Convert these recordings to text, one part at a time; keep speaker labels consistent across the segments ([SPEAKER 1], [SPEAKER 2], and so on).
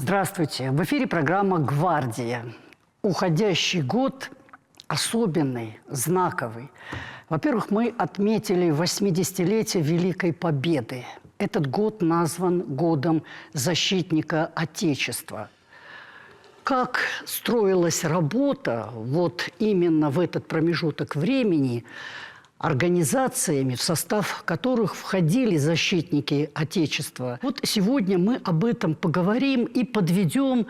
[SPEAKER 1] Здравствуйте. В эфире программа «Гвардия». Уходящий год особенный, знаковый. Во-первых, мы отметили 80-летие Великой Победы. Этот год назван годом защитника Отечества. Как строилась работа вот именно в этот промежуток времени организациями, в состав которых входили защитники Отечества. Вот сегодня мы об этом поговорим и подведем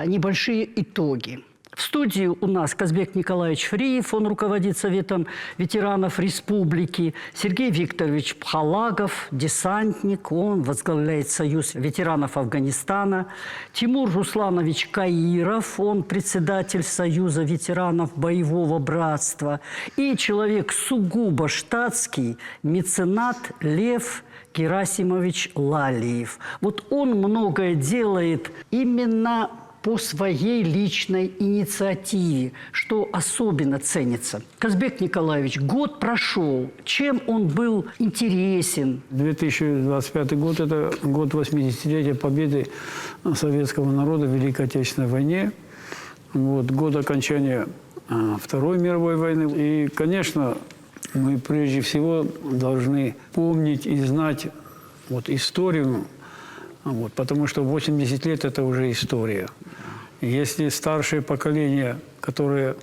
[SPEAKER 1] небольшие итоги. В студии у нас Казбек Николаевич Фриев, он руководит Советом ветеранов Республики, Сергей Викторович Пхалагов, десантник, он возглавляет Союз ветеранов Афганистана, Тимур Русланович Каиров, он председатель Союза ветеранов Боевого братства, и человек сугубо штатский, меценат Лев Герасимович Лалиев. Вот он многое делает именно по своей личной инициативе, что особенно ценится. Казбек Николаевич, год прошел. Чем он был интересен?
[SPEAKER 2] 2025 год – это год 80-летия победы советского народа в Великой Отечественной войне. Вот, год окончания Второй мировой войны. И, конечно, мы прежде всего должны помнить и знать вот историю, вот, потому что 80 лет – это уже история. Если старшее поколение, которое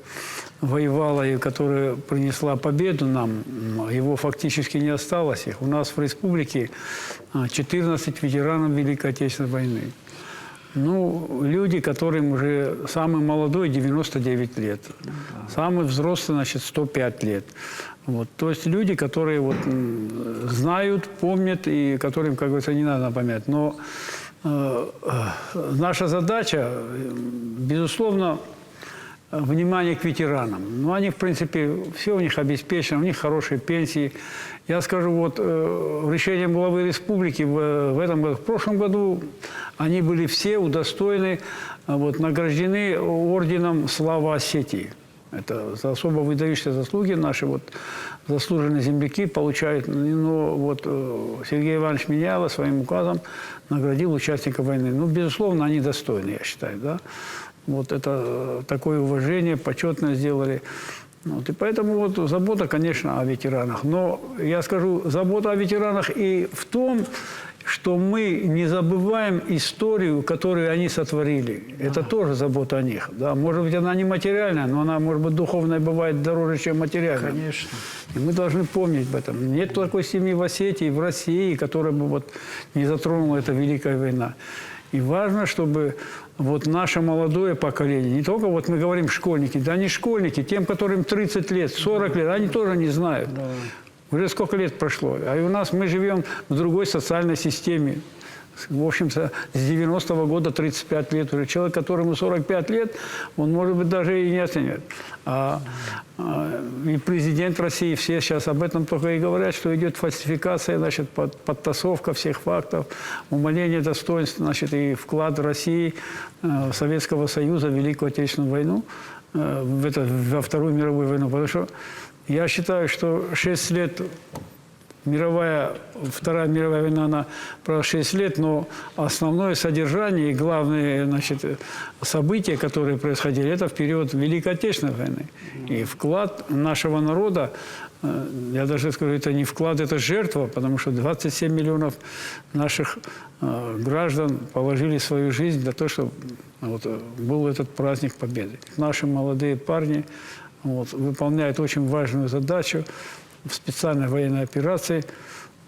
[SPEAKER 2] воевало и которое принесла победу нам, его фактически не осталось. У нас в республике 14 ветеранов Великой Отечественной войны. Ну, люди, которым уже самый молодой 99 лет, самый взрослый, значит, 105 лет. Вот. То есть люди, которые вот знают, помнят и которым, как говорится, не надо напоминать. Но наша задача, безусловно, внимание к ветеранам. Ну, они, в принципе, все у них обеспечено, у них хорошие пенсии. Я скажу, вот решением главы республики в этом году, в прошлом году они были все удостоены, вот, награждены орденом «Слава Осетии». Это за особо выдающиеся заслуги наши вот заслуженные земляки получают. Но вот Сергей Иванович Миняйло своим указом наградил участников войны. Ну, безусловно, они достойны, я считаю, да. Вот это такое уважение, почетное сделали. Вот, и поэтому вот забота, конечно, о ветеранах. Но я скажу, забота о ветеранах и в том, что мы не забываем историю, которую они сотворили. Это тоже забота о них. Да? Может быть, она не материальная, но она, может быть, духовная бывает дороже, чем материальная. Конечно. И мы должны помнить об этом. Нет такой семьи в Осетии, в России, которая бы вот не затронула эта Великая война. И важно, чтобы вот наше молодое поколение, не только вот мы говорим школьники, да не школьники, тем, которым 30 лет, 40 лет, они тоже не знают. Да. Уже сколько лет прошло. А и у нас мы живем в другой социальной системе. В общем-то, с 90-го года 35 лет уже. Человек, которому 45 лет, он, может быть, даже и не оценит. И президент России, все сейчас об этом только и говорят, что идет фальсификация, значит, подтасовка всех фактов, умаление достоинства, значит, и вклад России, Советского Союза в Великую Отечественную войну, во Вторую мировую войну. Потому что я считаю, что 6 лет, Вторая мировая война, она про 6 лет, но основное содержание и главные, значит, события, которые происходили, это в период Великой Отечественной войны. И вклад нашего народа, я даже скажу, это не вклад, это жертва, потому что 27 миллионов наших граждан положили свою жизнь для того, чтобы вот, был этот праздник Победы. Наши молодые парни вот, выполняют очень важную задачу в специальной военной операции.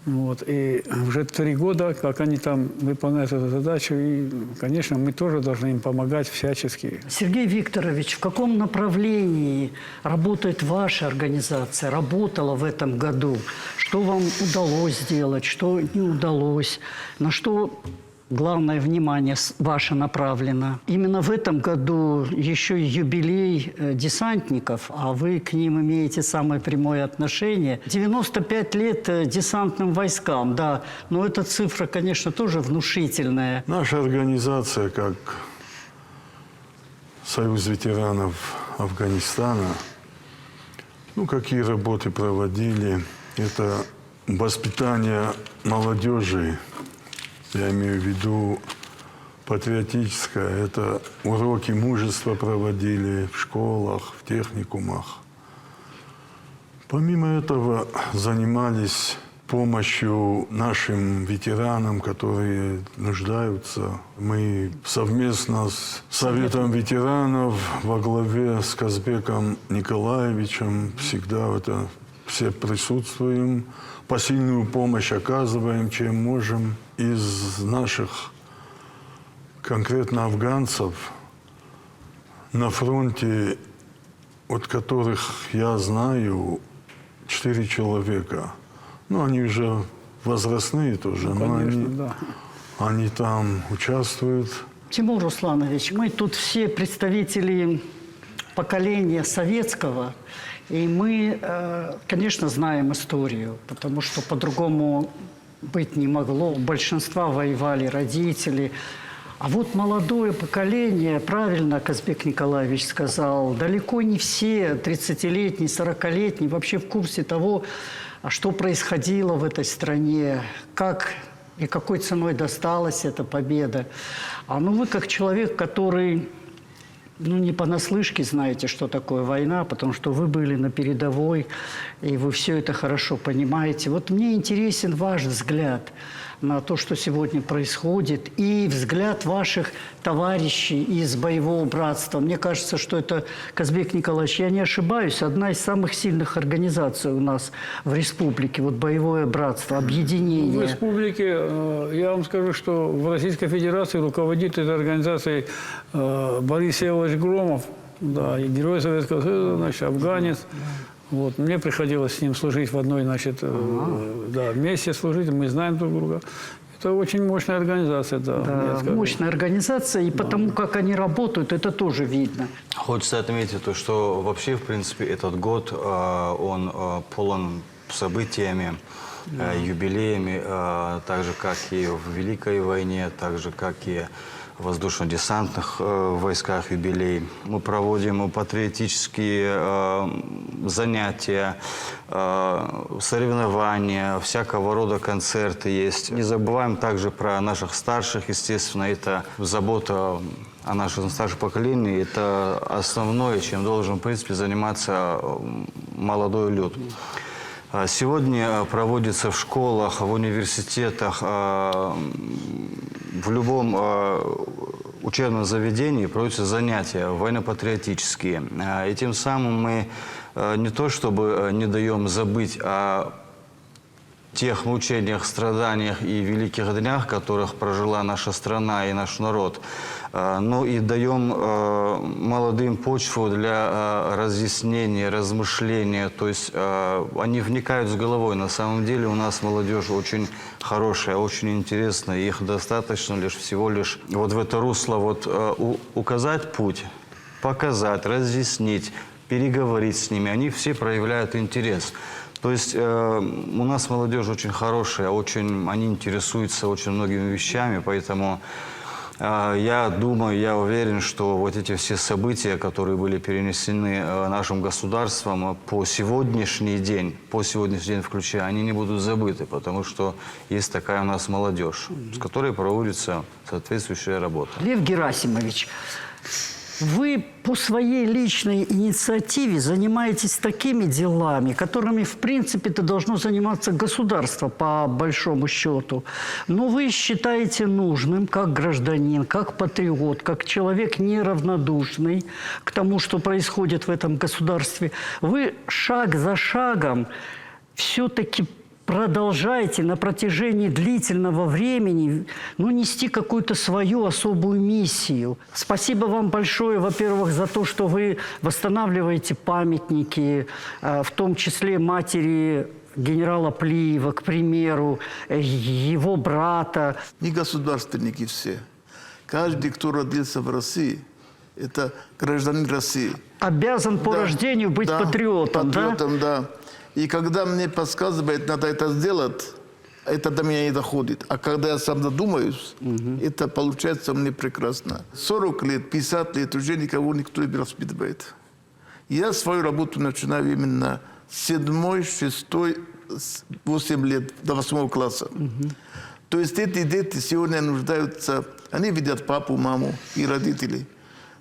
[SPEAKER 2] Вот, и уже 3 года, как они там выполняют эту задачу, и, конечно, мы тоже должны им помогать всячески.
[SPEAKER 1] Сергей Викторович, в каком направлении работает ваша организация, работала в этом году? Что вам удалось сделать, что не удалось, на что главное внимание ваше направлено? Именно в этом году еще и юбилей десантников, а вы к ним имеете самое прямое отношение. 95 лет десантным войскам, да, но эта цифра, конечно, тоже внушительная.
[SPEAKER 3] Наша организация, как Союз ветеранов Афганистана, ну, какие работы проводили, это воспитание молодежи, я имею в виду патриотическое. Это уроки мужества проводили в школах, в техникумах. Помимо этого занимались помощью нашим ветеранам, которые нуждаются. Мы совместно с Советом ветеранов во главе с Казбеком Николаевичем всегда это все присутствуем, посильную помощь оказываем, чем можем. Из наших конкретно афганцев на фронте, от которых я знаю, 4 человека. Ну, они уже возрастные тоже, но
[SPEAKER 2] Конечно,
[SPEAKER 3] они там участвуют.
[SPEAKER 1] Тимур Русланович, мы тут все представители поколения советского, и мы, конечно, знаем историю, потому что по-другому быть не могло. У большинства воевали родители. А вот молодое поколение, правильно Казбек Николаевич сказал, далеко не все 30-летние, 40-летние вообще в курсе того, что происходило в этой стране, как и какой ценой досталась эта победа. Ну вы как человек, который не понаслышке знаете, что такое война, потому что вы были на передовой, и вы все это хорошо понимаете. Вот мне интересен ваш взгляд на то, что сегодня происходит, и взгляд ваших товарищей из боевого братства. Мне кажется, что это, Казбек Николаевич, я не ошибаюсь, одна из самых сильных организаций у нас в республике. Вот боевое братство, объединение.
[SPEAKER 2] В республике, я вам скажу, что в Российской Федерации руководит этой организацией Борис Всеволодович Громов, да, и Герой Советского Союза, значит, афганец. Вот. Мне приходилось с ним служить в одной, значит, да, вместе служить, мы знаем друг друга. Это очень мощная организация, да.
[SPEAKER 1] Да, мощная организация, и потому как они работают, это тоже видно.
[SPEAKER 4] Хочется отметить то, что вообще, в принципе, этот год, он полон событиями, юбилеями, так же, как и в Великой войне, так же, как и в воздушно-десантных войсках юбилей. Мы проводим патриотические занятия, соревнования, всякого рода концерты есть. Не забываем также про наших старших, естественно, это забота о нашем старшем поколении. Это основное, чем должен, в принципе, заниматься молодой люд. Сегодня проводится в школах, в университетах, в любом учебном заведении проводятся занятия военно-патриотические. И тем самым мы не то чтобы не даем забыть о тех мучениях, страданиях и великих днях, которых прожила наша страна и наш народ, но и даем молодым почву для разъяснения, размышления. То есть они вникают с головой. На самом деле у нас молодежь очень хорошая, очень интересная. Их достаточно лишь всего лишь вот в это русло вот, указать путь, показать, разъяснить, переговорить с ними. Они все проявляют интерес. То есть у нас молодежь очень хорошая, они интересуются очень многими вещами, поэтому я думаю, я уверен, что вот эти все события, которые были перенесены нашим государством по сегодняшний день включая, они не будут забыты, потому что есть такая у нас молодежь, с которой проводится соответствующая работа.
[SPEAKER 1] Лев Герасимович, вы по своей личной инициативе занимаетесь такими делами, которыми, в принципе-то, должно заниматься государство, по большому счету. Но вы считаете нужным, как гражданин, как патриот, как человек неравнодушный к тому, что происходит в этом государстве, вы шаг за шагом все-таки продолжайте на протяжении длительного времени нести какую-то свою особую миссию. Спасибо вам большое, во-первых, за то, что вы восстанавливаете памятники, в том числе матери генерала Плиева, к примеру, его брата.
[SPEAKER 5] Не государственники все. Каждый, кто родился в России, это гражданин России.
[SPEAKER 1] Обязан по рождению быть патриотом, да?
[SPEAKER 5] Патриотом, да. И когда мне подсказывают, надо это сделать, это до меня не доходит. А когда я сам задумаюсь, это получается мне прекрасно. 40 лет, 50 лет уже никто не воспитывает. Я свою работу начинаю именно с 7, 6, 8 лет, до 8 класса. То есть эти дети сегодня нуждаются Они видят папу, маму и родителей,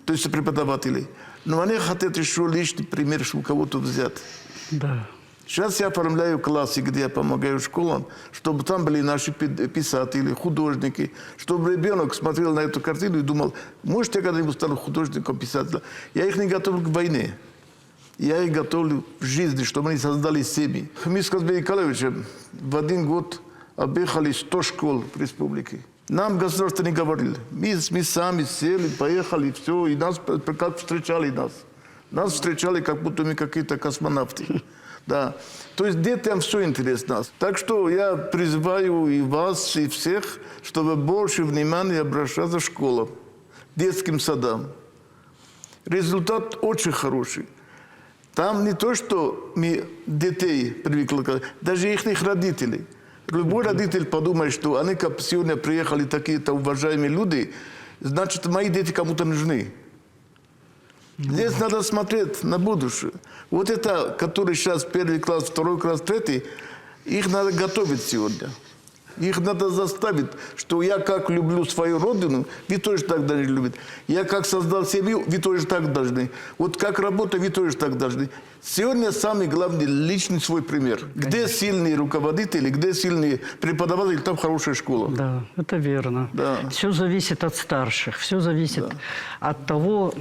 [SPEAKER 5] то есть преподавателей. Но они хотят еще личный пример, чтобы кого-то взять.
[SPEAKER 1] Да.
[SPEAKER 5] Сейчас я оформляю классы, где я помогаю школам, чтобы там были наши писатели, художники, чтобы ребенок смотрел на эту картину и думал, может, я когда-нибудь стану художником, писателем. Я их не готовлю к войне. Я их готовлю в жизни, чтобы они создали семьи. Мы с Казбеком Николаевичем в один год объехали 100 школ в республике. Нам государство не говорили. Мы сами сели, поехали, все, и нас как встречали нас. Нас встречали, как будто мы какие-то космонавты. Да. То есть детям все интересно. Так что я призываю и вас, и всех, чтобы больше внимания обращаться к школам, детским садам. Результат очень хороший. Там не то, что мы детей привыкли, даже их родителей. Любой родитель подумает, что они как сегодня приехали такие-то уважаемые люди, значит, мои дети кому-то нужны. Здесь надо смотреть на будущее. Вот это, который сейчас первый класс, второй класс, третий, их надо готовить сегодня. Их надо заставить, что я как люблю свою родину, вы тоже так должны любить. Я как создал семью, вы тоже так должны. Вот как работаю, вы тоже так должны. Сегодня самый главный личный свой пример. Конечно. Где сильные руководители, где сильные преподаватели, там хорошая школа.
[SPEAKER 1] Да, это верно.
[SPEAKER 5] Да.
[SPEAKER 1] Все зависит от старших, все зависит от того,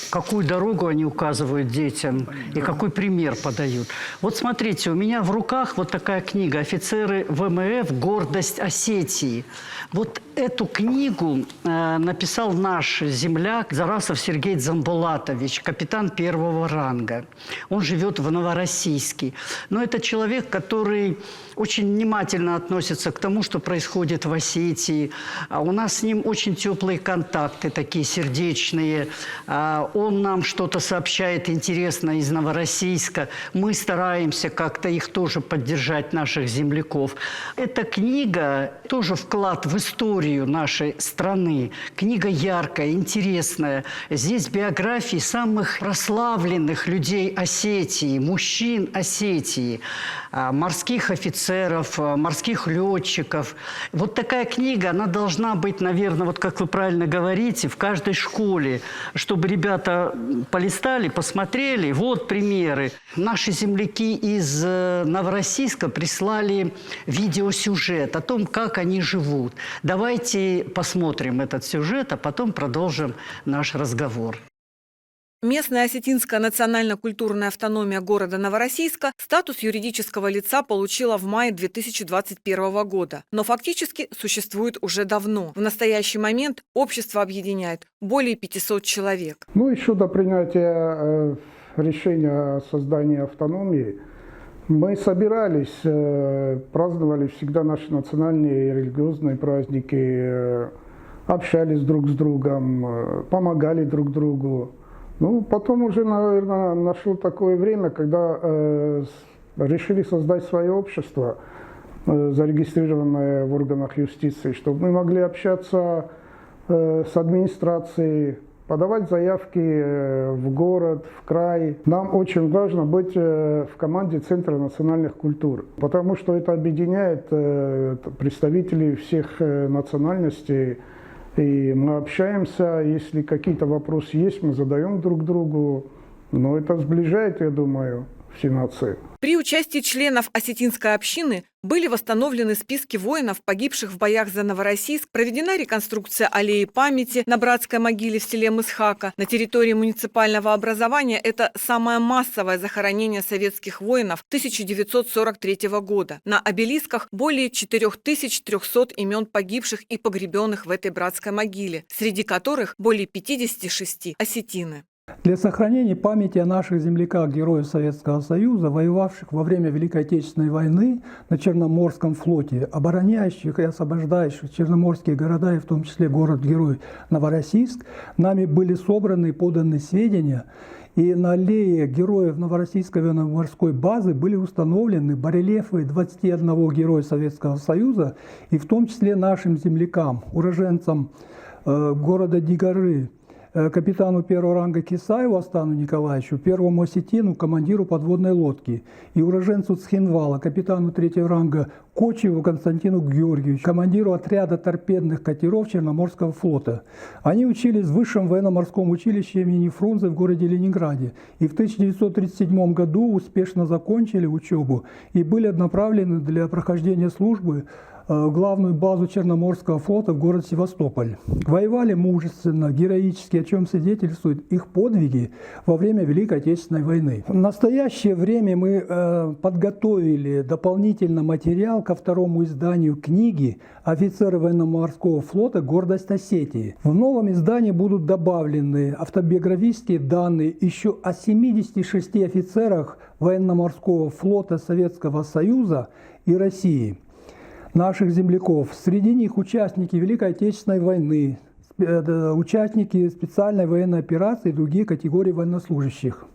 [SPEAKER 1] какую дорогу они указывают детям и какой пример подают. Вот смотрите, у меня в руках вот такая книга «Офицеры ВМФ. Гордость Осетии». Вот эту книгу написал наш земляк Зарасов Сергей Дзамбулатович, капитан первого ранга. Он живет в Новороссийске. Но это человек, который очень внимательно относится к тому, что происходит в Осетии. У нас с ним очень теплые контакты, такие сердечные. Он нам что-то сообщает интересное из Новороссийска. Мы стараемся как-то их тоже поддержать, наших земляков. Эта книга тоже вклад в историю нашей страны. Книга яркая, интересная. Здесь биографии самых прославленных людей Осетии, мужчин Осетии, морских офицеров, морских летчиков. Вот такая книга, она должна быть, наверное, вот как вы правильно говорите, в каждой школе, чтобы ребята полистали, посмотрели. Вот примеры. Наши земляки из Новороссийска прислали видеосюжет о том, как они живут. Давайте посмотрим этот сюжет, а потом продолжим наш разговор.
[SPEAKER 6] Местная осетинская национально-культурная автономия города Новороссийска статус юридического лица получила в мае 2021 года, но фактически существует уже давно. В настоящий момент общество объединяет более 500 человек.
[SPEAKER 7] Ну, еще до принятия решения о создании автономии мы собирались, праздновали всегда наши национальные и религиозные праздники, общались друг с другом, помогали друг другу. Ну, потом уже, наверное, нашло такое время, когда решили создать свое общество, зарегистрированное в органах юстиции, чтобы мы могли общаться с администрацией, подавать заявки в город, в край. Нам очень важно быть в команде Центра национальных культур, потому что это объединяет представителей всех национальностей. И мы общаемся, если какие-то вопросы есть, мы задаем друг другу. Но это сближает, я думаю, все нации.
[SPEAKER 6] При участии членов осетинской общины были восстановлены списки воинов, погибших в боях за Новороссийск, проведена реконструкция аллеи памяти на братской могиле в селе Мысхака. На территории муниципального образования это самое массовое захоронение советских воинов 1943 года. На обелисках более 4300 имен погибших и погребенных в этой братской могиле, среди которых более 56 осетины.
[SPEAKER 8] Для сохранения памяти о наших земляках, героев Советского Союза, воевавших во время Великой Отечественной войны на Черноморском флоте, обороняющих и освобождающих черноморские города, и в том числе город-герой Новороссийск, нами были собраны и поданы сведения, и на аллее героев Новороссийской военно-морской базы были установлены барельефы 21 героя Советского Союза, и в том числе нашим землякам, уроженцам города Дигары, капитану первого ранга Кисаеву Астану Николаевичу, первому осетину, командиру подводной лодки, и уроженцу Цхинвала, капитану третьего ранга Кочеву Константину Георгиевичу, командиру отряда торпедных катеров Черноморского флота. Они учились в Высшем военно-морском училище имени Фрунзе в городе Ленинграде и в 1937 году успешно закончили учебу и были направлены для прохождения службы в главную базу Черноморского флота в город Севастополь. Воевали мужественно, героически, о чем свидетельствуют их подвиги во время Великой Отечественной войны. В настоящее время мы подготовили дополнительно материал ко второму изданию книги «Офицеры военно-морского флота. Гордость Осетии». В новом издании будут добавлены автобиографические данные еще о 76 офицерах военно-морского флота Советского Союза и России, наших земляков. Среди них участники Великой Отечественной войны, участники специальной военной операции и другие категории военнослужащих.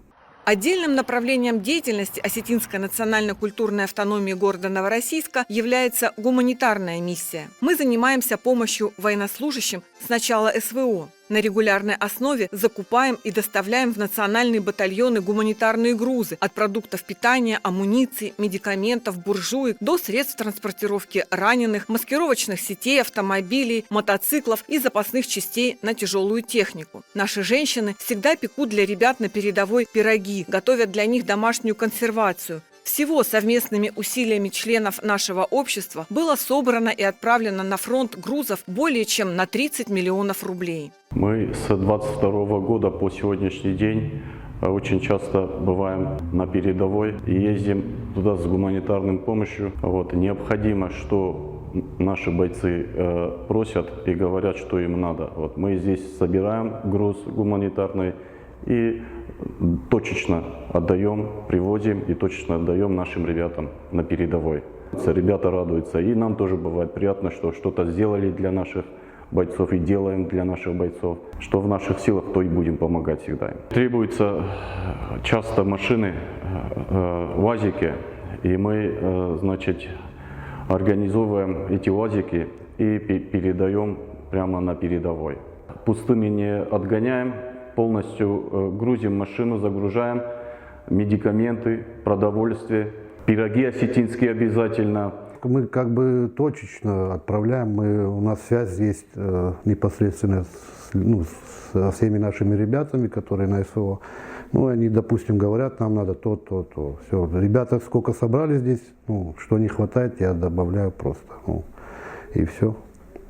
[SPEAKER 6] Отдельным направлением деятельности Осетинской национально-культурной автономии города Новороссийска является гуманитарная миссия. Мы занимаемся помощью военнослужащим с начала СВО. На регулярной основе закупаем и доставляем в национальные батальоны гуманитарные грузы от продуктов питания, амуниции, медикаментов, буржуек до средств транспортировки раненых, маскировочных сетей, автомобилей, мотоциклов и запасных частей на тяжелую технику. Наши женщины всегда пекут для ребят на передовой пироги, готовят для них домашнюю консервацию. Всего совместными усилиями членов нашего общества было собрано и отправлено на фронт грузов более чем на 30 миллионов рублей.
[SPEAKER 9] Мы с 22 года по сегодняшний день очень часто бываем на передовой и ездим туда с гуманитарной помощью. Необходимо, что наши бойцы просят и говорят, что им надо. Мы здесь собираем груз гуманитарный и точечно отдаем, привозим и точечно отдаем нашим ребятам на передовой. Ребята радуются, и нам тоже бывает приятно, что что-то сделали для наших бойцов и делаем для наших бойцов. Что в наших силах, то и будем помогать всегда им. Требуются часто машины, УАЗики, и мы, организовываем эти УАЗики и передаем прямо на передовой. Пустыми не отгоняем. Полностью грузим машину, загружаем медикаменты, продовольствие, пироги осетинские обязательно.
[SPEAKER 10] Мы точечно отправляем, у нас связь есть непосредственно со всеми нашими ребятами, которые на СВО. Они, допустим, говорят, нам надо то. Все, ребята сколько собрали здесь, что не хватает, я добавляю просто. И все,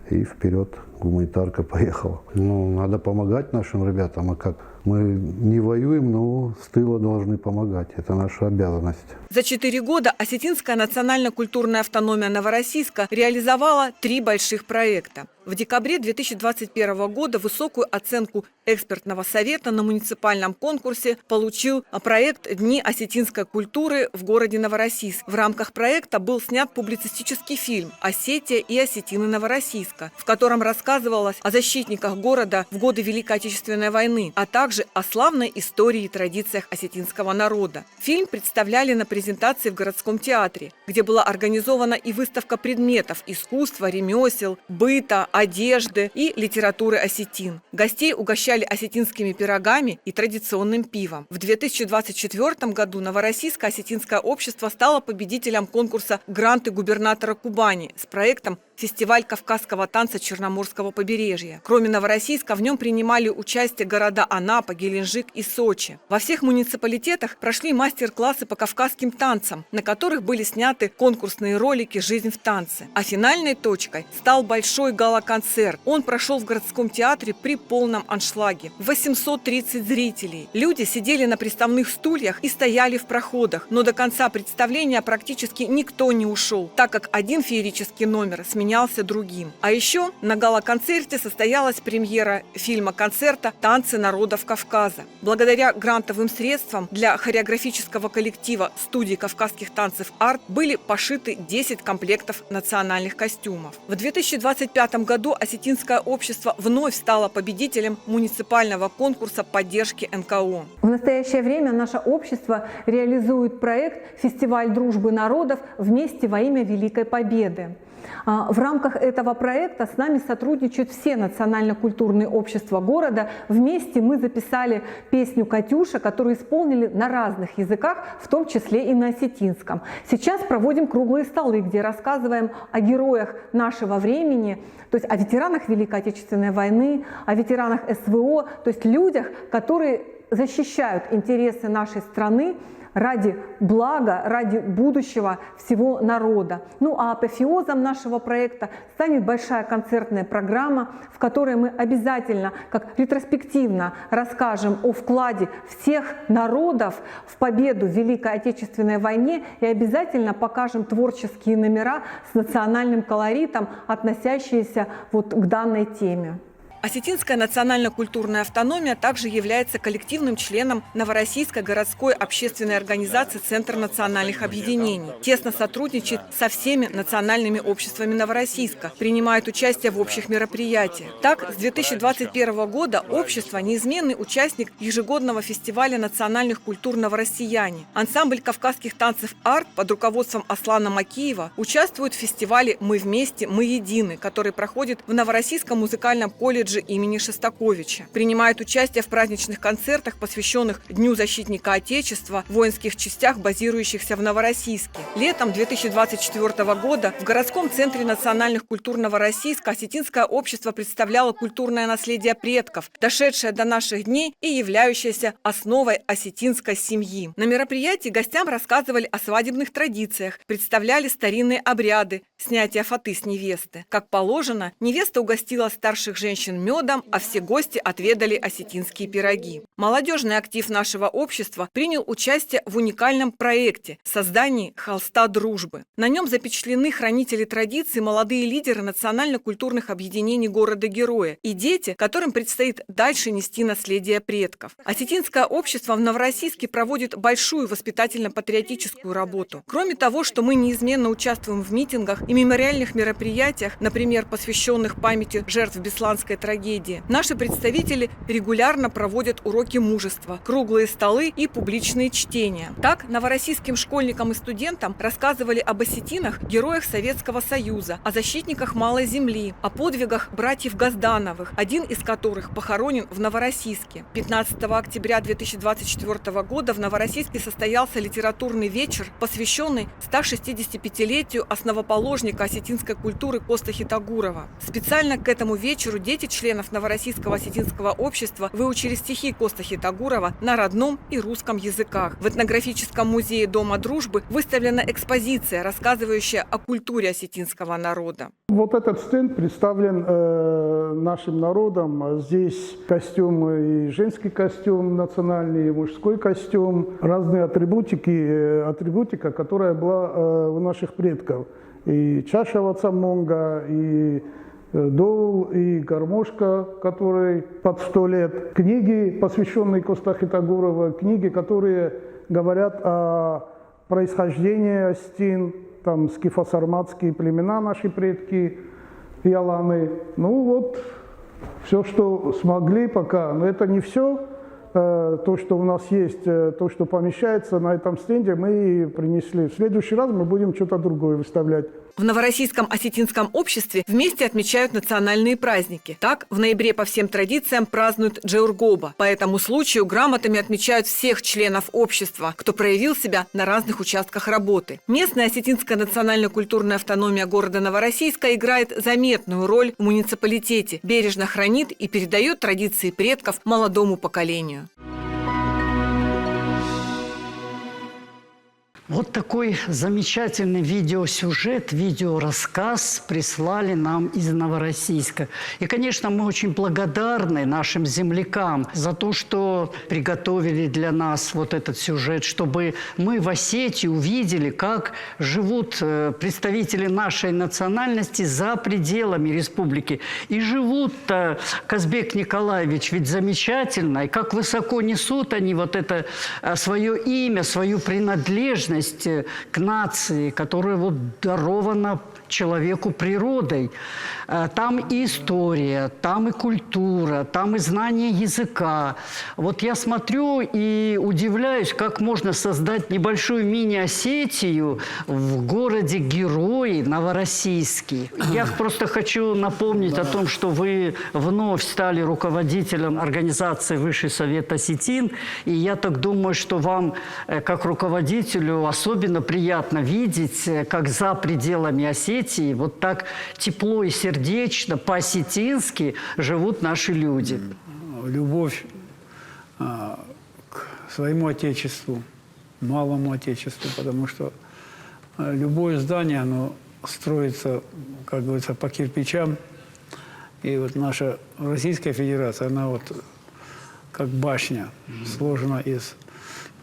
[SPEAKER 10] и вперед. Гуманитарка поехала. Надо помогать нашим ребятам, а как? Мы не воюем, но с тыла должны помогать. Это наша обязанность.
[SPEAKER 6] За 4 года Осетинская национально-культурная автономия Новороссийска реализовала 3 больших проекта. В декабре 2021 года высокую оценку экспертного совета на муниципальном конкурсе получил проект «Дни осетинской культуры» в городе Новороссийск. В рамках проекта был снят публицистический фильм «Осетия и осетины Новороссийска», в котором рассказывалось о защитниках города в годы Великой Отечественной войны, а также о славной истории и традициях осетинского народа. Фильм представляли на презентации в городском театре, где была организована и выставка предметов искусства, ремесел, быта, одежды и литературы осетин. Гостей угощали осетинскими пирогами и традиционным пивом. В 2024 году Новороссийское осетинское общество стало победителем конкурса «Гранты губернатора Кубани» с проектом «Фестиваль кавказского танца Черноморского побережья». Кроме Новороссийска, в нем принимали участие города Анапа, Геленджик и Сочи. Во всех муниципалитетах прошли мастер-классы по кавказским танцам, на которых были сняты конкурсные ролики «Жизнь в танце». А финальной точкой стал большой гала-концерт. Он прошел в городском театре при полном аншлаге. 830 зрителей. Люди сидели на приставных стульях и стояли в проходах, но до конца представления практически никто не ушел, так как один феерический номер сменялся другим. А еще на гала-концерте состоялась премьера фильма-концерта «Танцы народов Кавказа». Благодаря грантовым средствам для хореографического коллектива студии кавказских танцев «Арт» были пошиты 10 комплектов национальных костюмов. В 2025 году осетинское общество вновь стало победителем муниципального конкурса поддержки НКО.
[SPEAKER 11] В настоящее время наше общество реализует проект «Фестиваль дружбы народов. Вместе во имя Великой Победы». В В рамках этого проекта с нами сотрудничают все национально-культурные общества города. Вместе мы записали песню «Катюша», которую исполнили на разных языках, в том числе и на осетинском. Сейчас проводим круглые столы, где рассказываем о героях нашего времени, то есть о ветеранах Великой Отечественной войны, о ветеранах СВО, то есть людях, которые защищают интересы нашей страны ради блага, ради будущего всего народа. Ну а апофеозом нашего проекта станет большая концертная программа, в которой мы обязательно, как ретроспективно, расскажем о вкладе всех народов в победу в Великой Отечественной войне и обязательно покажем творческие номера с национальным колоритом, относящиеся вот к данной теме.
[SPEAKER 6] Осетинская национально-культурная автономия также является коллективным членом Новороссийской городской общественной организации «Центр национальных объединений». Тесно сотрудничает со всеми национальными обществами Новороссийска, принимает участие в общих мероприятиях. Так, с 2021 года общество – неизменный участник ежегодного фестиваля национальных культур «Новороссияне». Ансамбль кавказских танцев «Арт» под руководством Аслана Макиева участвует в фестивале «Мы вместе, мы едины», который проходит в Новороссийском музыкальном колледже имени Шостаковича. Принимает участие в праздничных концертах, посвященных Дню защитника Отечества, в воинских частях, базирующихся в Новороссийске. Летом 2024 года в городском центре национальных культур Новороссийска осетинское общество представляло культурное наследие предков, дошедшее до наших дней и являющееся основой осетинской семьи. На мероприятии гостям рассказывали о свадебных традициях, представляли старинные обряды, снятия фаты с невесты. Как положено, невеста угостила старших женщин медом, а все гости отведали осетинские пироги. Молодежный актив нашего общества принял участие в уникальном проекте создании холста дружбы. На нем запечатлены хранители традиций, молодые лидеры национально-культурных объединений города-героя и дети, которым предстоит дальше нести наследие предков. Осетинское общество в Новороссийске проводит большую воспитательно-патриотическую работу. Кроме того, что мы неизменно участвуем в митингах и мемориальных мероприятиях, например, посвященных памяти жертв Бесланской трагедии, наши представители регулярно проводят уроки мужества, круглые столы и публичные чтения. Так, новороссийским школьникам и студентам рассказывали об осетинах, героях Советского Союза, о защитниках Малой Земли, о подвигах братьев Газдановых, один из которых похоронен в Новороссийске. 15 октября 2024 года в Новороссийске состоялся литературный вечер, посвященный 165-летию основоположника осетинской культуры Коста Хитагурова. Специально к этому вечеру дети членов Новороссийского осетинского общества выучили стихи Коста Хитагурова на родном и русском языках. В этнографическом музее Дома дружбы выставлена экспозиция, рассказывающая о культуре осетинского народа.
[SPEAKER 7] Вот этот стенд представлен нашим народом. Здесь костюмы, и женский костюм национальный, и мужской костюм, разные атрибутика, которая была у наших предков. И чаша вацамонга, и доул, и гармошка, который под 100 лет. Книги, посвященные Коста Хитагурова, книги, которые говорят о происхождении осетин, там скифо-сарматские племена, наши предки, яланы. Ну вот, все, что смогли пока. Но это не все. То, что у нас есть, то, что помещается на этом стенде, мы принесли. В следующий раз мы будем что-то другое выставлять.
[SPEAKER 6] В Новороссийском осетинском обществе вместе отмечают национальные праздники. Так, в ноябре по всем традициям празднуют Джеургоба. По этому случаю грамотами отмечают всех членов общества, кто проявил себя на разных участках работы. Местная осетинская национально-культурная автономия города Новороссийска играет заметную роль в муниципалитете, бережно хранит и передает традиции предков молодому поколению.
[SPEAKER 1] Вот такой замечательный видеосюжет, видеорассказ прислали нам из Новороссийска. И, конечно, мы очень благодарны нашим землякам за то, что приготовили для нас вот этот сюжет, чтобы мы в Осетии увидели, как живут представители нашей национальности за пределами республики. И живут-то, Казбек Николаевич, ведь замечательно, и как высоко несут они вот это свое имя, свою принадлежность к нации, которая вот дарована человеку природой. Там и история, там и культура, там и знание языка. Вот я смотрю и удивляюсь, как можно создать небольшую мини-Осетию в городе Герои Новороссийске. Я просто хочу напомнить о том, что вы вновь стали руководителем организации Высший Совет Осетин. И я так думаю, что вам, как руководителю, особенно приятно видеть, как за пределами Осетии вот так тепло и сердечно, по-осетински живут наши люди.
[SPEAKER 2] Любовь к своему Отечеству, малому Отечеству, потому что любое здание, оно строится, как говорится, по кирпичам. И вот наша Российская Федерация, она вот как башня, сложена из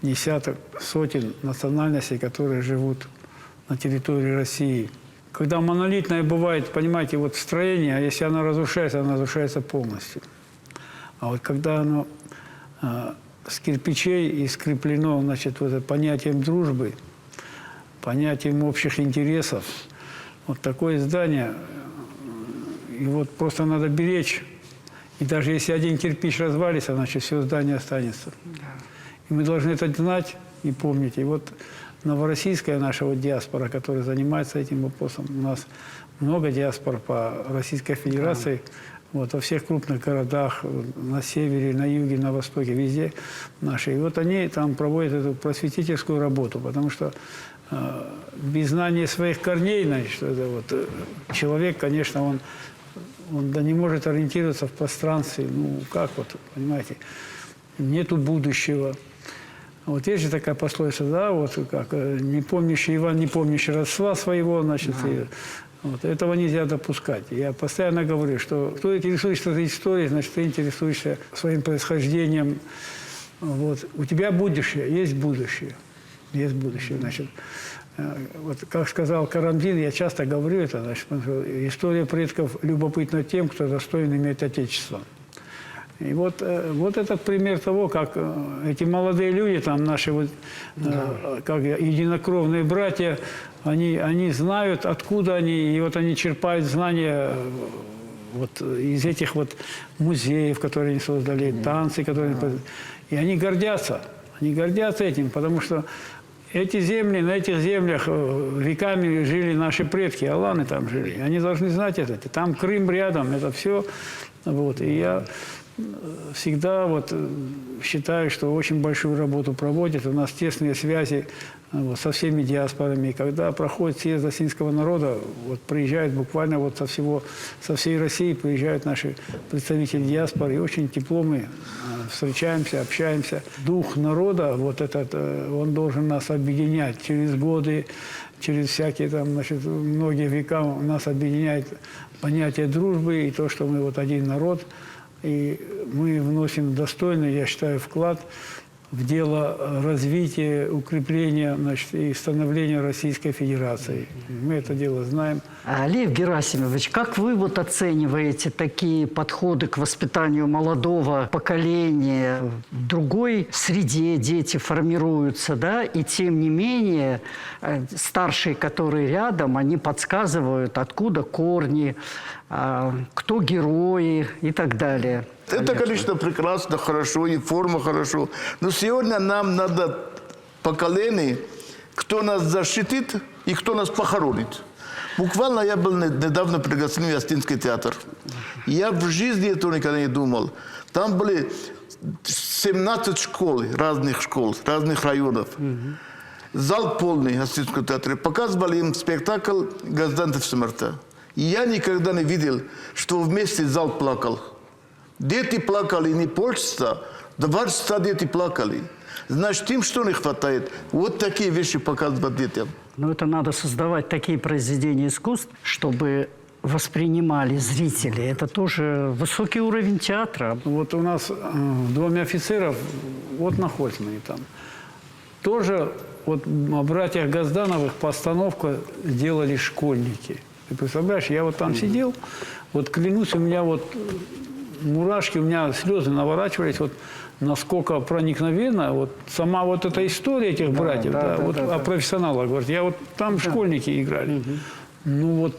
[SPEAKER 2] десяток, сотен национальностей, которые живут на территории России. Когда монолитное бывает, понимаете, вот строение, а если оно разрушается полностью. А вот когда оно с кирпичей и скреплено, значит, вот понятием дружбы, понятием общих интересов, вот такое здание, и вот просто надо беречь. И даже если один кирпич развалится, значит, все здание останется. И мы должны это знать и помнить. И вот новороссийская наша вот диаспора, которая занимается этим вопросом, у нас много диаспор по Российской Федерации, вот, во всех крупных городах, на севере, на юге, на востоке, везде наши. И вот они там проводят эту просветительскую работу, потому что без знания своих корней, значит, это вот, человек, конечно, он да не может ориентироваться в пространстве. Ну, как вот, понимаете, нету будущего. Вот есть же такая пословица, да, вот как не помнящий Иван, не помнящий родства своего, значит, и, вот, этого нельзя допускать. Я постоянно говорю, что кто интересуется этой историей, значит, ты интересуешься своим происхождением. Вот. У тебя будущее, есть будущее. Есть будущее, значит. Вот, как сказал Карамзин, я часто говорю это, значит, история предков любопытна тем, кто достоин иметь Отечество. И вот этот пример того, как эти молодые люди, там наши вот, как единокровные братья, они знают, откуда они, и вот они черпают знания вот из этих вот музеев, которые они создали, танцы, которые они... И они гордятся этим, потому что эти земли, на этих землях веками жили наши предки, аланы там жили. Они должны знать это. Там Крым рядом, это все. Вот. И я всегда вот считаю, что очень большую работу проводят. У нас тесные связи вот, со всеми диаспорами. И когда проходит съезд осетинского народа, вот, приезжают буквально вот со всей России приезжают наши представители диаспоры. И очень тепло мы встречаемся, общаемся. Дух народа, вот этот, он должен нас объединять через годы, через всякие там, значит, многие века нас объединяет понятие дружбы и то, что мы вот один народ. И мы вносим достойный, я считаю, вклад в дело развития, укрепления, значит, и становления Российской Федерации. Мы это дело знаем.
[SPEAKER 1] Лев Герасимович, как вы вот оцениваете такие подходы к воспитанию молодого поколения? В другой среде дети формируются, да, и тем не менее старшие, которые рядом, они подсказывают, откуда корни, кто герои и так далее.
[SPEAKER 5] Это, конечно, прекрасно, хорошо, и форма хорошо. Но сегодня нам надо поколение, кто нас защитит и кто нас похоронит. Буквально я был недавно приглашен в Осетинский театр. Я в жизни этого никогда не думал. Там были 17 школ, разных районов. Зал полный Осетинского театра. Показывали им спектакль «Газдантов смерта». И я никогда не видел, что вместе зал плакал. Дети плакали не полчаса, 2 часа дети плакали. Значит, им что не хватает? Вот такие вещи показывать детям.
[SPEAKER 1] Но это надо создавать такие произведения искусств, чтобы воспринимали зрители. Это тоже высокий уровень театра.
[SPEAKER 2] Вот у нас в Доме офицеров, вот на Хольцмане там, тоже вот о братьях Газдановых постановку делали школьники. Ты представляешь, я вот там сидел, вот клянусь, у меня вот мурашки, у меня слезы наворачивались, вот насколько проникновенно, вот сама вот эта история этих братьев, о профессионалах, говорит, я вот там школьники играли. Ну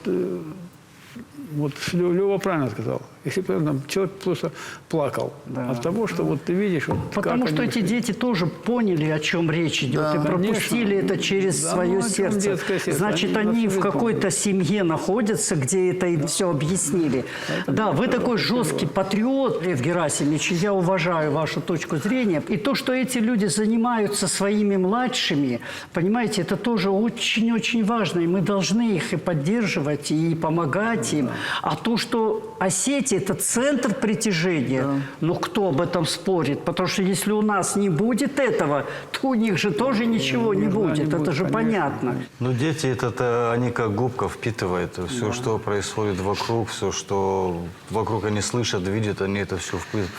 [SPEAKER 2] вот Лёва правильно сказал. Если бы там человек просто плакал от того, что вот ты видишь... Вот,
[SPEAKER 1] потому что эти дети тоже поняли, о чем речь идет, и пропустили это через свое сердце. Значит, они в какой-то семье находятся, где это им все объяснили. Да, вы такой жесткий патриот, Лев Герасимович, я уважаю вашу точку зрения. И то, что эти люди занимаются своими младшими, понимаете, это тоже очень-очень важно. И мы должны их и поддерживать, и помогать им. А то, что Осетия – это центр притяжения, ну кто об этом спорит? Потому что если у нас не будет этого, то у них же тоже ничего не будет. Это же понятно.
[SPEAKER 4] Ну, дети, это они как губка впитывают. Все, что происходит вокруг, все, что вокруг они слышат, видят, они это все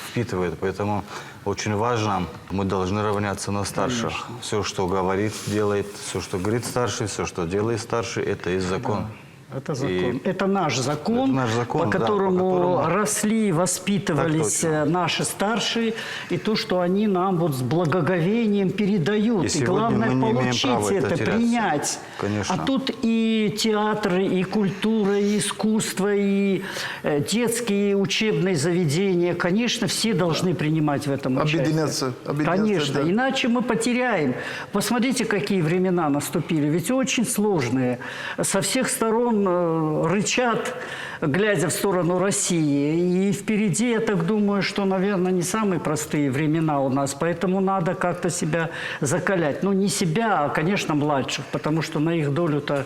[SPEAKER 4] впитывают. Поэтому очень важно, мы должны равняться на старших. Все, что говорит, делает, все, что говорит старший, все, что делает старший, это и закон.
[SPEAKER 1] Это закон. Это наш закон, по которому росли, воспитывались наши старшие, и то, что они нам вот с благоговением передают. И главное получить это, принять.
[SPEAKER 4] Конечно.
[SPEAKER 1] А тут и театр, и культура, и искусство, и детские учебные заведения. Конечно, все должны принимать в этом участие.
[SPEAKER 5] Объединяться.
[SPEAKER 1] Конечно,
[SPEAKER 5] да.
[SPEAKER 1] иначе мы потеряем. Посмотрите, какие времена наступили. Ведь очень сложные. Со всех сторон рычат, глядя в сторону России. И впереди, я так думаю, что, наверное, не самые простые времена у нас. Поэтому надо как-то себя закалять. Ну, не себя, а, конечно, младших. Потому что на их долю-то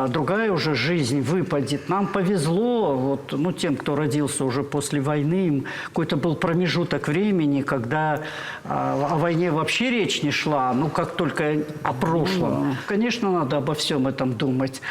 [SPEAKER 1] другая уже жизнь выпадет. Нам повезло, вот, ну, тем, кто родился уже после войны, им какой-то был промежуток времени, когда о войне вообще речь не шла, ну, как только о прошлом. Конечно, надо обо всем этом думать.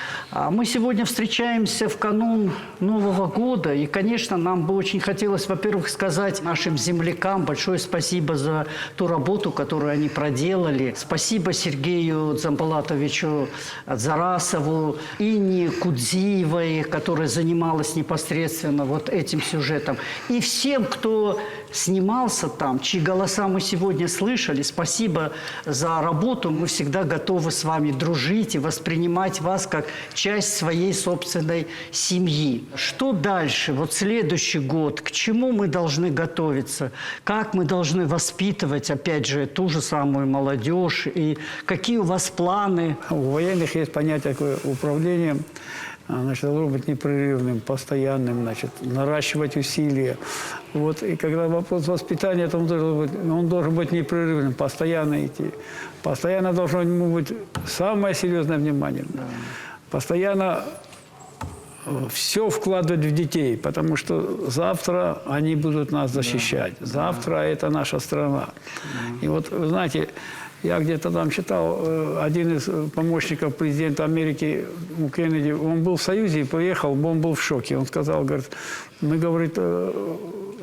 [SPEAKER 1] Мы сегодня встречаемся в канун Нового года, и, конечно, нам бы очень хотелось, во-первых, сказать нашим землякам большое спасибо за ту работу, которую они проделали. Спасибо Сергею Дзамбалатовичу Дзарасову, Инне Кудзиевой, которая занималась непосредственно вот этим сюжетом. И всем, кто снимался там, чьи голоса мы сегодня слышали, спасибо за работу. Мы всегда готовы с вами дружить и воспринимать вас как часть своей собственной семьи. Что дальше? Вот следующий год. К чему мы должны готовиться? Как мы должны воспитывать, опять же, ту же самую молодежь? И какие у вас планы?
[SPEAKER 2] У военных есть понятие такое управление. Значит, должно быть непрерывным, постоянным, значит, наращивать усилия. Вот, и когда вопрос воспитания, то он должен быть непрерывным, постоянно идти. Постоянно должно быть самое серьезное внимание. Постоянно все вкладывать в детей, потому что завтра они будут нас защищать. Завтра это наша страна. И вот, вы знаете, я где-то там читал, один из помощников президента Америки, Кеннеди, он был в Союзе и поехал, он был в шоке. Он сказал, говорит, мы, говорит,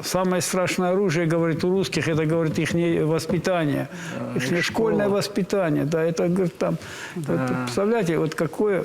[SPEAKER 2] самое страшное оружие, говорит, у русских, это, говорит, их воспитание, их школьное воспитание. Да, это, говорит, там, это, представляете, вот какое...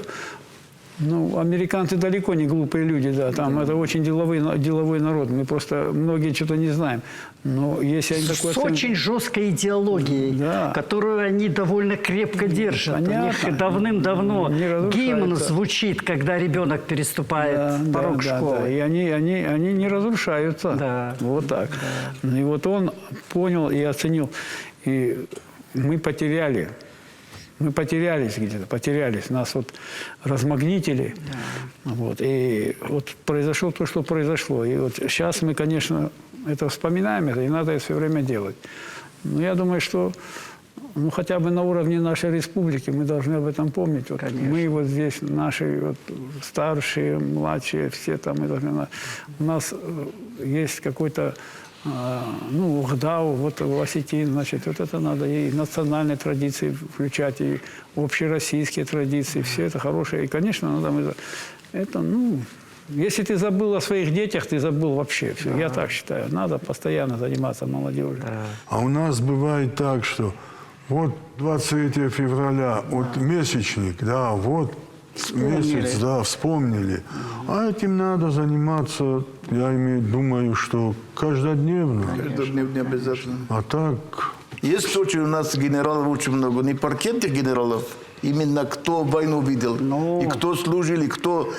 [SPEAKER 2] Ну, американцы далеко не глупые люди, да, там это очень деловой народ, мы просто многие что-то не знаем. Но если они такой
[SPEAKER 1] с очень жесткой идеологией, которую они довольно крепко держат.
[SPEAKER 2] Понятно.
[SPEAKER 1] У них давным-давно гимн звучит, когда ребенок переступает порог школы.
[SPEAKER 2] Да. И они не разрушаются.
[SPEAKER 1] Да.
[SPEAKER 2] Вот так. Да. И вот он понял и оценил. И мы потеряли. Мы потерялись где-то, нас вот размагнитили. Да. Вот, и вот произошло то, что произошло. И вот сейчас мы, конечно, это вспоминаем, и надо это все время делать. Но я думаю, что ну, хотя бы на уровне нашей республики мы должны об этом помнить. Вот мы вот здесь, наши вот, старшие, младшие, все там, мы должны... У нас есть какой-то... Ну, Ухдау, вот осетин, значит, вот это надо и национальные традиции включать, и общероссийские традиции, все это хорошее. И, конечно, надо это, ну, если ты забыл о своих детях, ты забыл вообще все. Я так считаю. Надо постоянно заниматься молодежью.
[SPEAKER 3] А у нас бывает так, что вот 23 февраля, вот месячник, да, вот месяц, да, вспомнили. А этим надо заниматься, я думаю, что каждодневно.
[SPEAKER 5] Каждодневно обязательно.
[SPEAKER 3] А так...
[SPEAKER 5] Есть очень у нас генералов очень много. Не паркетных генералов, Именно кто войну видел,
[SPEAKER 1] Ну.
[SPEAKER 5] и кто служил, и кто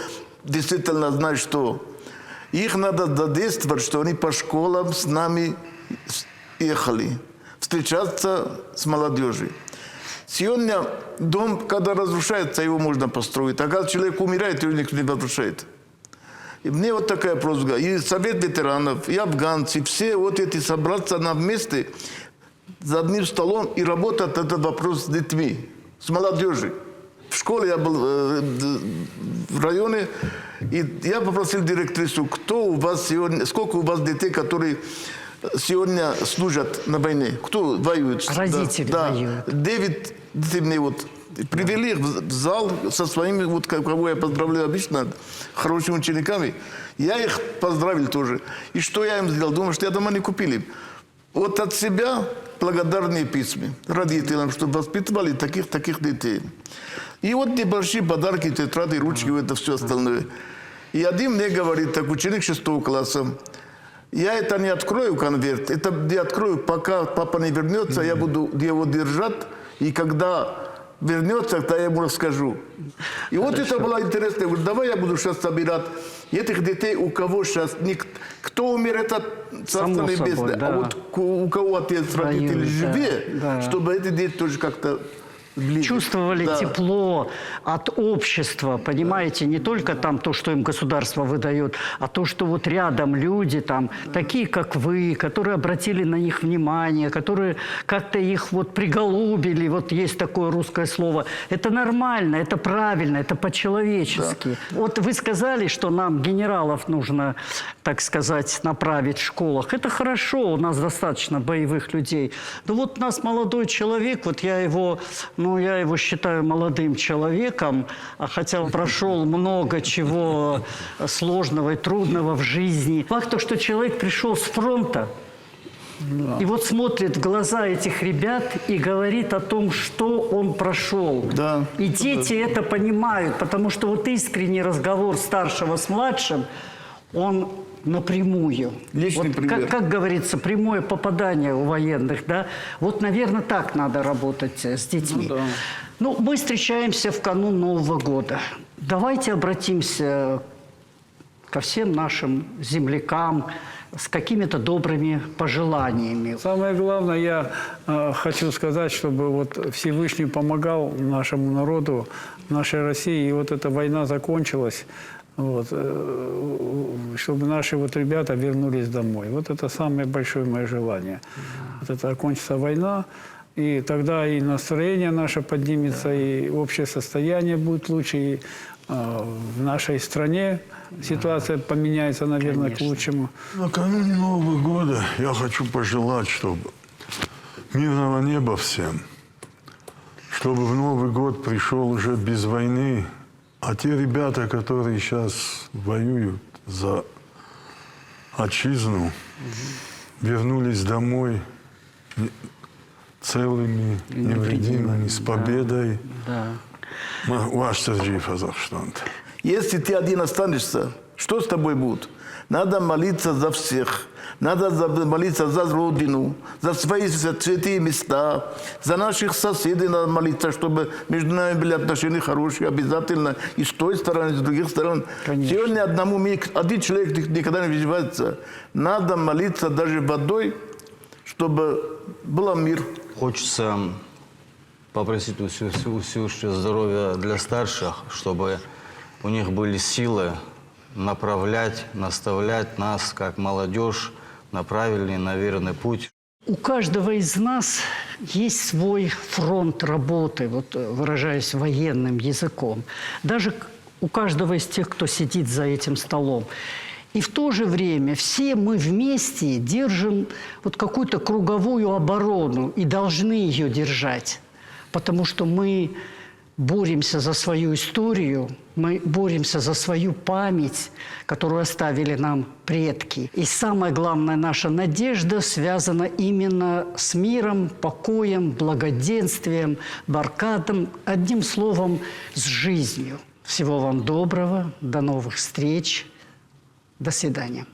[SPEAKER 5] действительно знает, что. Их надо задействовать, что они по школам с нами ехали, встречаться с молодежью. Сегодня дом, когда разрушается, его можно построить. А когда человек умирает, его никто не возвращает. И мне вот такая просьба. И Совет ветеранов, и афганцы, все вот эти собраться на вместе за одним столом и работать этот вопрос с детьми, с молодежью. В школе я был в районе, и я попросил директрису, кто у вас сегодня, сколько у вас детей, которые сегодня служат на войне, кто воюет?
[SPEAKER 1] Родители воюют.
[SPEAKER 5] 9 детей мне вот привели их в зал со своими, вот кого я поздравляю обычно, хорошими учениками. Я их поздравил тоже. И что я им сделал? Думаю, что я дома не купили. Вот от себя благодарные письма родителям, чтобы воспитывали таких детей. И вот небольшие подарки, тетради, ручки, это все остальное. И один мне говорит, так ученик 6 класса, я это не открою конверт, это не открою, пока папа не вернется, я буду его держать, и когда вернется, тогда я ему расскажу. И вот это было интересно. Я говорю, давай я буду сейчас собирать этих детей, у кого сейчас... Кто умер, это Царство Небесное. Да. А вот у кого отец, родители живее, да. Чтобы эти дети тоже как-то...
[SPEAKER 1] Чувствовали тепло от общества, понимаете, не только там то, что им государство выдает, а то, что вот рядом люди там, такие как вы, которые обратили на них внимание, которые как-то их вот приголубили, вот есть такое русское слово. Это нормально, это правильно, это по-человечески. Да. Вот вы сказали, что нам генералов нужно, так сказать, направить в школах. Это хорошо, у нас достаточно боевых людей. Но вот у нас молодой человек, вот я его считаю молодым человеком, хотя он прошел много чего сложного и трудного в жизни. Факт то, что человек пришел с фронта, и вот смотрит в глаза этих ребят и говорит о том, что он прошел. Да. И дети это понимают, потому что вот искренний разговор старшего с младшим, он напрямую. Вот, как говорится, прямое попадание у военных, да? Вот, наверное, так надо работать с детьми. Ну, мы встречаемся в канун Нового года. Давайте обратимся ко всем нашим землякам с какими-то добрыми пожеланиями.
[SPEAKER 2] Самое главное, я хочу сказать, чтобы вот Всевышний помогал нашему народу, нашей России, и вот эта война закончилась. Вот, чтобы наши вот ребята вернулись домой. Вот это самое большое мое желание. Вот это окончится война, и тогда и настроение наше поднимется, и общее состояние будет лучше, и в нашей стране ситуация поменяется, наверное, к лучшему.
[SPEAKER 3] Накануне Нового года я хочу пожелать, чтобы мирного неба всем, чтобы в Новый год пришел уже без войны. А те ребята, которые сейчас воюют за отчизну, вернулись домой целыми, невредимыми, с победой. Ваш Сергей Казахстан.
[SPEAKER 5] Если ты один останешься, что с тобой будет? Надо молиться за всех. Надо молиться за Родину, за свои святые места, за наших соседей надо молиться, чтобы между нами были отношения хорошие, обязательно. И с той стороны, и с других сторон. Конечно. Сегодня один человек никогда не выживается. Надо молиться даже водой, чтобы был мир.
[SPEAKER 4] Хочется попросить у Всевышнего здоровья для старших, чтобы у них были силы направлять, наставлять нас, как молодежь, на правильный, на верный путь.
[SPEAKER 1] У каждого из нас есть свой фронт работы, вот выражаясь военным языком. Даже у каждого из тех, кто сидит за этим столом. И в то же время все мы вместе держим вот какую-то круговую оборону и должны ее держать, потому что мы боремся за свою историю, мы боремся за свою память, которую оставили нам предки. И самая главная наша надежда связана именно с миром, покоем, благоденствием, баркатом, одним словом, с жизнью. Всего вам доброго, до новых встреч, до свидания.